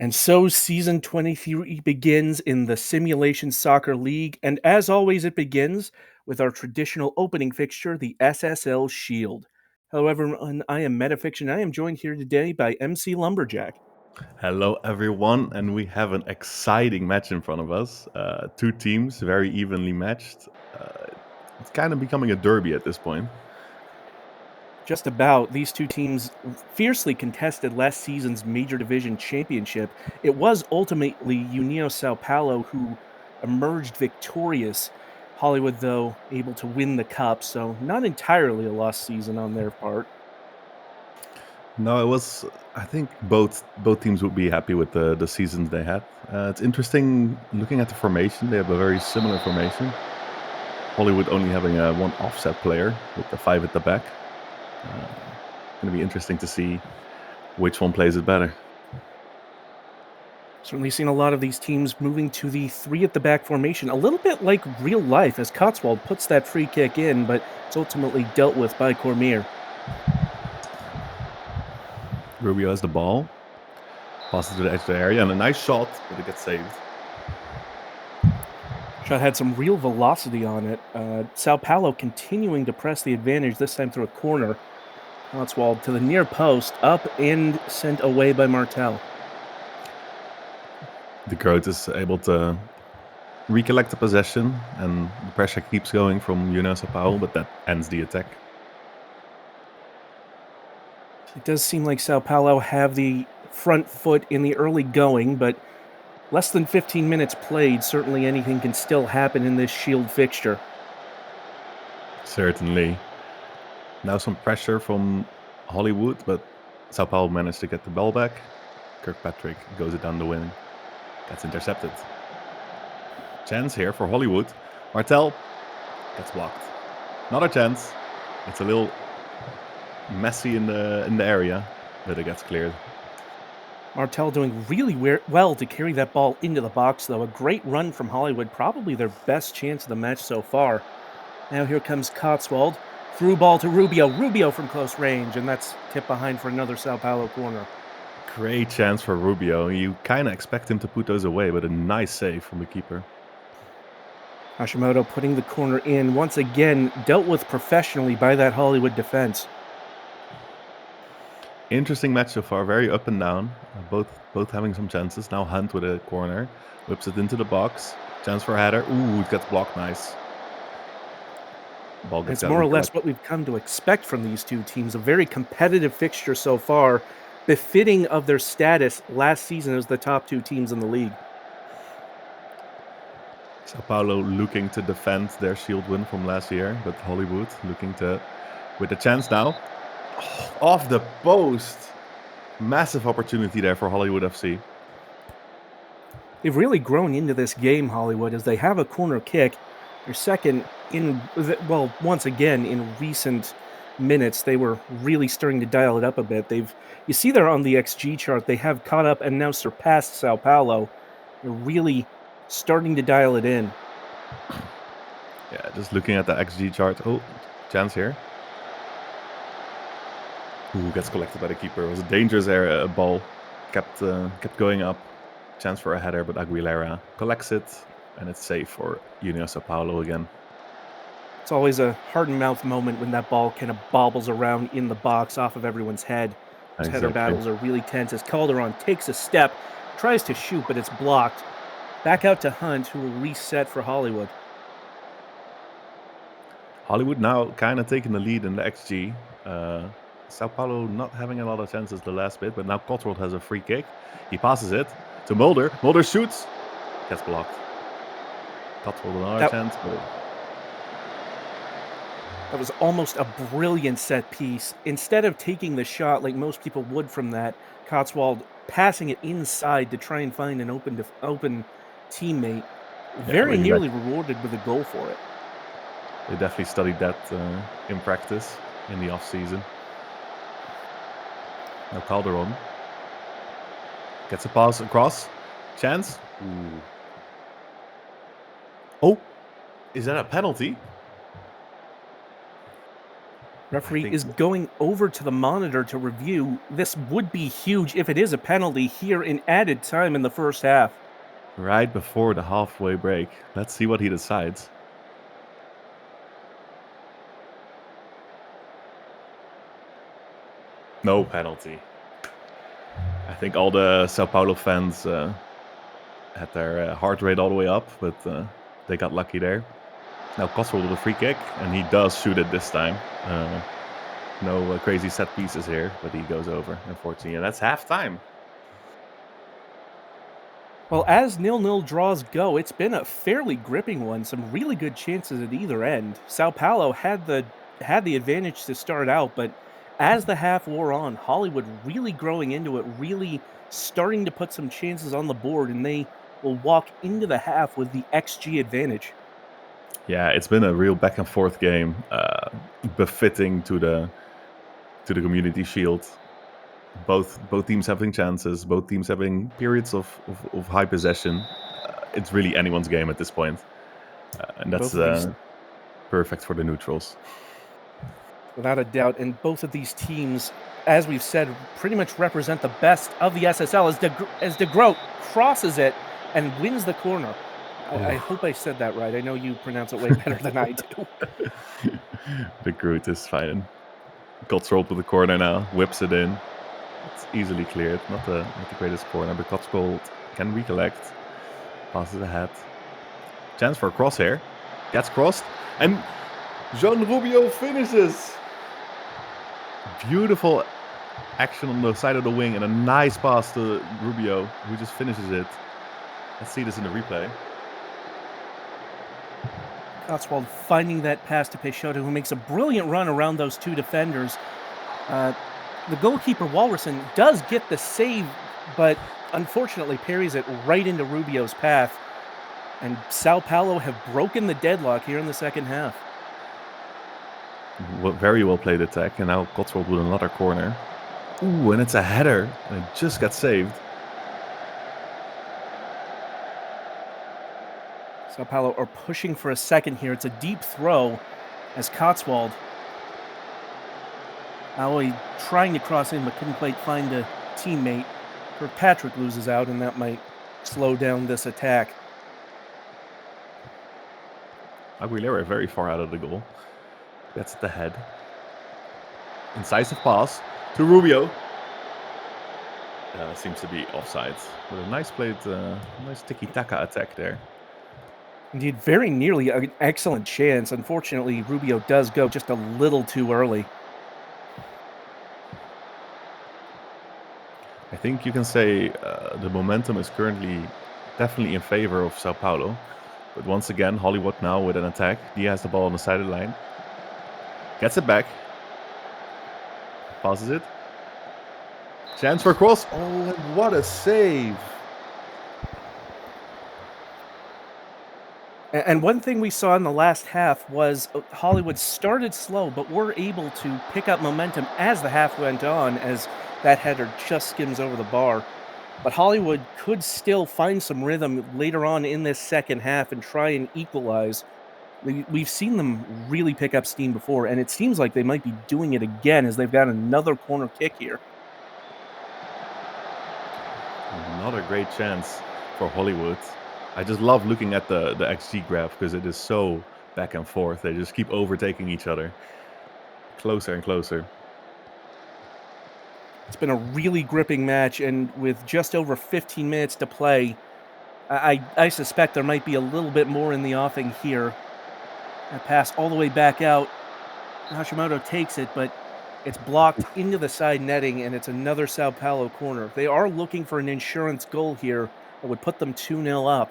And so season 23 begins in the Simulation Soccer League, and as always, it begins with our traditional opening fixture, the SSL Shield. Hello, everyone. I am Metafiction. I am joined here today by MC Lumberjack. Hello, everyone, and we have an exciting match in front of us. Two teams, very evenly matched. It's kind of becoming a derby at this point. Just about, these two teams fiercely contested last season's Major Division Championship. It was ultimately União Sao Paulo who emerged victorious. Hollywood, though, able to win the cup, so not entirely a lost season on their part. No, it was. I think both teams would be happy with the seasons they had. It's interesting looking at the formation. They have a very similar formation. Hollywood only having one offset player with the five at the back. Going to be interesting to see which one plays it better. Certainly seen a lot of these teams moving to the three at the back formation, a little bit like real life as Cotswold puts that free kick in, but it's ultimately dealt with by Cormier. Rubio has the ball, passes to the edge of the area, and a nice shot, but it gets saved. Shot had some real velocity on it. Sao Paulo continuing to press the advantage, this time through a corner. Cotswold to the near post, up and sent away by Martel. The Groot is able to recollect the possession, and the pressure keeps going from União Sao Paulo, but that ends the attack. It does seem like Sao Paulo have the front foot in the early going, but less than 15 minutes played, certainly anything can still happen in this Shield fixture. Certainly. Now some pressure from Hollywood, but Sao Paulo managed to get the ball back. Kirkpatrick goes it down the wing. Gets intercepted. Chance here for Hollywood. Martel gets blocked. Another chance. It's a little messy in the area, but it gets cleared. Martel doing really well to carry that ball into the box, though. A great run from Hollywood, probably their best chance of the match so far. Now here comes Cotswold. Through ball to Rubio. Rubio from close range, and that's tipped behind for another Sao Paulo corner. Great chance for Rubio. You kind of expect him to put those away, but a nice save from the keeper. Hashimoto putting the corner in, once again dealt with professionally by that Hollywood defense. Interesting match so far, very up and down. Both having some chances. Now Hunt with a corner, whips it into the box. Chance for a header. Ooh, it gets blocked. Nice. Ball gets more or less what we've come to expect from these two teams. A very competitive fixture so far, befitting of their status last season as the top two teams in the league. Sao Paulo looking to defend their Shield win from last year, but Hollywood looking to, with the chance now. Oh, off the post. Massive opportunity there for Hollywood FC. They've really grown into this game, Hollywood, as they have a corner kick. Their second once again, in recent minutes, they were really starting to dial it up a bit. You see there on the XG chart, they have caught up and now surpassed Sao Paulo. They're really starting to dial it in. Yeah, just looking at the XG chart. Oh, chance here. Ooh, gets collected by the keeper. It was a dangerous area. Ball kept going up. Chance for a header, but Aguilera collects it, and it's safe for União Sao Paulo again. It's always a hard-mouthed moment when that ball kind of bobbles around in the box off of everyone's head. Those header battles are really tense as Calderon takes a step, tries to shoot, but it's blocked. Back out to Hunt, who will reset for Hollywood. Hollywood now kind of taking the lead in the XG. Sao Paulo not having a lot of chances the last bit, but now Cotswold has a free kick. He passes it to Mulder. Mulder shoots. Gets blocked. Cotswold another chance. That was almost a brilliant set piece. Instead of taking the shot like most people would from that, Cotswold passing it inside to try and find an open teammate. Very nearly rewarded with a goal for it. They definitely studied that in practice in the off-season. Now Calderon gets a pass across. Chance. Ooh. Oh, is that a penalty? Referee is going over to the monitor to review. This would be huge if it is a penalty here in added time in the first half. Right before the halfway break. Let's see what he decides. No penalty. I think all the Sao Paulo fans had their heart rate all the way up, but they got lucky there. Now Cotswold with a free kick, and he does shoot it this time. No crazy set pieces here, but he goes over, unfortunately. And that's halftime. Well, as 0-0 draws go, it's been a fairly gripping one. Some really good chances at either end. Sao Paulo had the advantage to start out, but as the half wore on, Hollywood really growing into it, really starting to put some chances on the board, and they will walk into the half with the XG advantage. Yeah, it's been a real back and forth game, befitting to the Community Shield. Both teams having chances, both teams having periods of high possession. It's really anyone's game at this point, and that's Both of these, perfect for the neutrals. without a doubt, and both of these teams, as we've said, pretty much represent the best of the SSL. As De Groot crosses it and wins the corner. I hope I said that right. I know you pronounce it way better than I do. The Groot is fine. Cotswold with the corner now, whips it in. It's easily cleared. Not the greatest corner, but Cotswold can recollect. Passes ahead. Chance for a cross here. Gets crossed. And Jean Rubio finishes. Beautiful action on the side of the wing and a nice pass to Rubio, who just finishes it. Let's see this in the replay. Cotswold finding that pass to Peixoto, who makes a brilliant run around those two defenders. The goalkeeper, Walrison, does get the save, but unfortunately parries it right into Rubio's path. And Sao Paulo have broken the deadlock here in the second half. Very well played attack, and now Cotswold with another corner. Ooh, and it's a header, and it just got saved. Sao Paulo are pushing for a second here. It's a deep throw as Cotswold, trying to cross in but couldn't quite find a teammate. Kirkpatrick loses out, and that might slow down this attack. Aguilera very far out of the goal. That's the head. Incisive pass to Rubio. Seems to be offside. But a nice played, nice tiki-taka attack there. Indeed, very nearly an excellent chance. Unfortunately, Rubio does go just a little too early. I think you can say the momentum is currently definitely in favor of Sao Paulo. But once again, Hollywood now with an attack. He has the ball on the sideline. Gets it back. Passes it. Chance for cross. Oh, and what a save. And one thing we saw in the last half was Hollywood started slow, but were able to pick up momentum as the half went on, as that header just skims over the bar. But Hollywood could still find some rhythm later on in this second half and try and equalize. We've seen them really pick up steam before, and it seems like they might be doing it again as they've got another corner kick here. Another great chance for Hollywood. I just love looking at the XG graph because it is so back and forth. They just keep overtaking each other. Closer and closer. It's been a really gripping match, and with just over 15 minutes to play, I suspect there might be a little bit more in the offing here. That pass all the way back out. Hashimoto takes it, but it's blocked into the side netting, and it's another Sao Paulo corner. They are looking for an insurance goal here that would put them 2-0 up.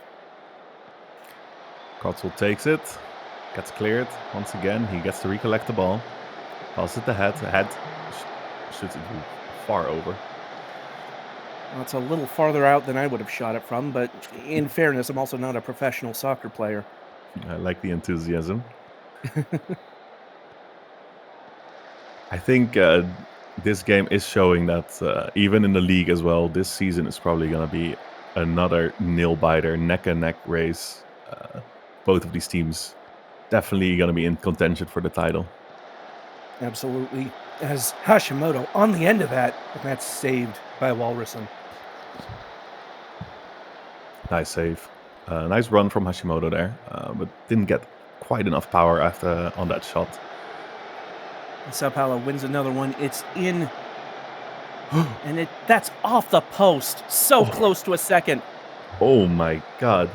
Cotswold takes it. Gets cleared. Once again, he gets to recollect the ball. Passes it to head. Head shoots it far over. Well, it's a little farther out than I would have shot it from, but in fairness, I'm also not a professional soccer player. I like the enthusiasm. I think this game is showing that even in the league as well, this season is probably going to be another nail-biter, neck-and-neck race. Both of these teams definitely going to be in contention for the title. Absolutely. As Hashimoto on the end of that, and that's saved by Walrusen. Nice save. Nice run from Hashimoto there, but didn't get quite enough power after on that shot. Sao Paulo wins another one. It's in, and that's off the post. So Oh, close to a second. oh my god.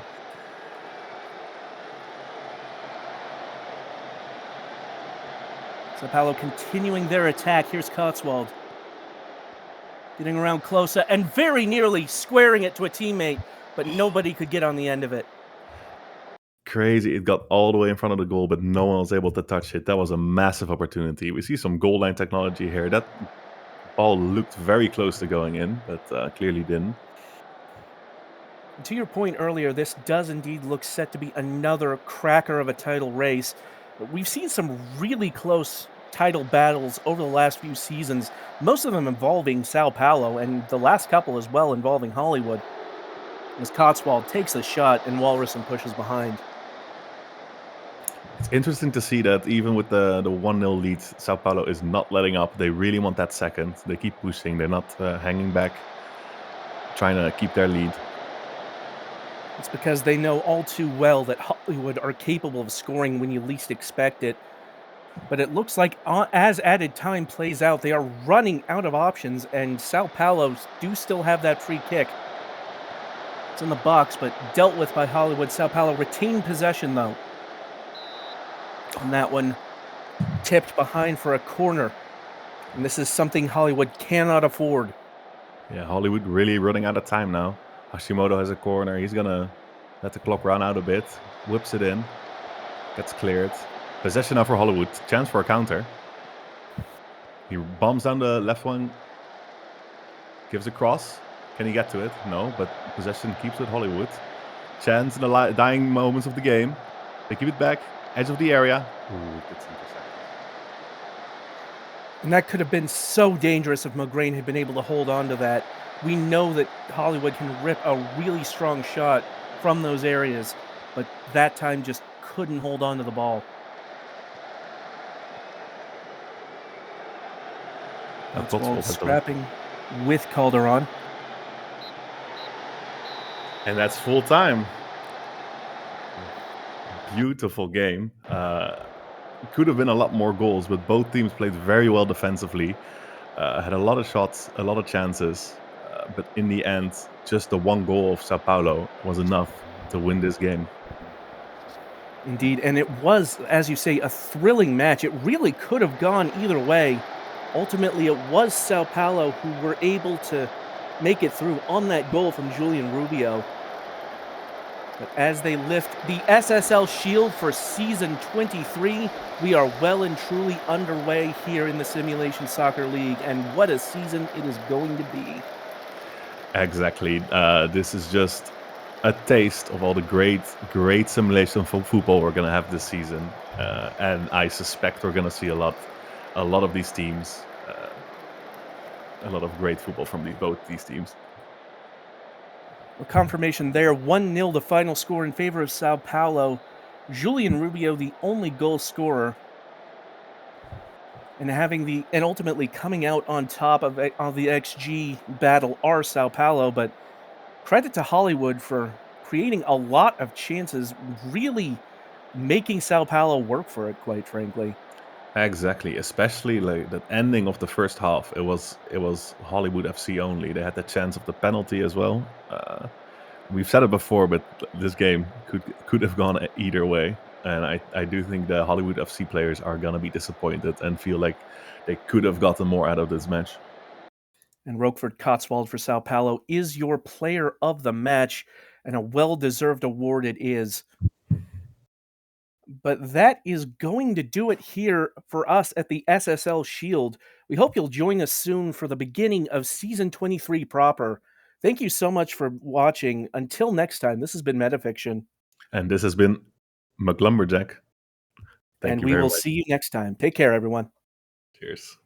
Sao Paulo continuing their attack. Here's Cotswold. Getting around closer and very nearly squaring it to a teammate, but nobody could get on the end of it. Crazy. It got all the way in front of the goal, but no one was able to touch it. That was a massive opportunity. We see some goal line technology here. That ball looked very close to going in, but clearly didn't. And to your point earlier, this does indeed look set to be another cracker of a title race. We've seen some really close title battles over the last few seasons, most of them involving Sao Paulo, and the last couple as well involving Hollywood. As Cotswold takes the shot and Walrusen pushes behind. It's interesting to see that even with the 1-0 lead, Sao Paulo is not letting up. They really want that second. They keep pushing. They're not hanging back, trying to keep their lead. It's because they know all too well that Hollywood are capable of scoring when you least expect it. But it looks like as added time plays out, they are running out of options, and Sao Paulo do still have that free kick. It's in the box, but dealt with by Hollywood. Sao Paulo retained possession, though. And that one tipped behind for a corner. And this is something Hollywood cannot afford. Yeah, Hollywood really running out of time now. Hashimoto has a corner. He's going to let the clock run out a bit. Whips it in. Gets cleared. Possession now for Hollywood. Chance for a counter. He bombs down the left one. Gives a cross. Can he get to it? No, but possession keeps with Hollywood. Chance in the dying moments of the game. They keep it back. Edge of the area. Ooh, it gets intercepted. And that could have been so dangerous if Mograine had been able to hold on to that. We know that Hollywood can rip a really strong shot from those areas, but that time just couldn't hold on to the ball. Cotswold scrapping with Calderon. And that's full time. Beautiful game. Could have been a lot more goals, but both teams played very well defensively. Had a lot of shots, a lot of chances. But in the end, just the one goal of Sao Paulo was enough to win this game. Indeed, and it was, as you say, a thrilling match. It really could have gone either way. Ultimately, it was Sao Paulo who were able to make it through on that goal from Julian Rubio. But as they lift the SSL Shield for Season 23, we are well and truly underway here in the Simulation Soccer League, and what a season it is going to be. Exactly. This is just a taste of all the great simulation football we're going to have this season. And I suspect we're going to see a lot of these teams, a lot of great football from both these teams. A confirmation there, 1-0 the final score in favor of Sao Paulo. Julian Rubio, the only goal scorer, and ultimately coming out on top of the XG battle are Sao Paulo, but credit to Hollywood for creating a lot of chances, really making Sao Paulo work for it, quite frankly. Exactly, especially like that ending of the first half. It was Hollywood FC only. They had the chance of the penalty as well. We've said it before, but this game could have gone either way. And I do think the Hollywood FC players are gonna be disappointed and feel like they could have gotten more out of this match. And Roquefort Cotswold for Sao Paulo is your player of the match, and a well-deserved award it is. But that is going to do it here for us at the SSL Shield. We hope you'll join us soon for the beginning of Season 23 proper. Thank you so much for watching. Until next time, this has been Metafiction. And this has been McLumberjack. Thank And you we very will much. see you next time. Take care, everyone. Cheers.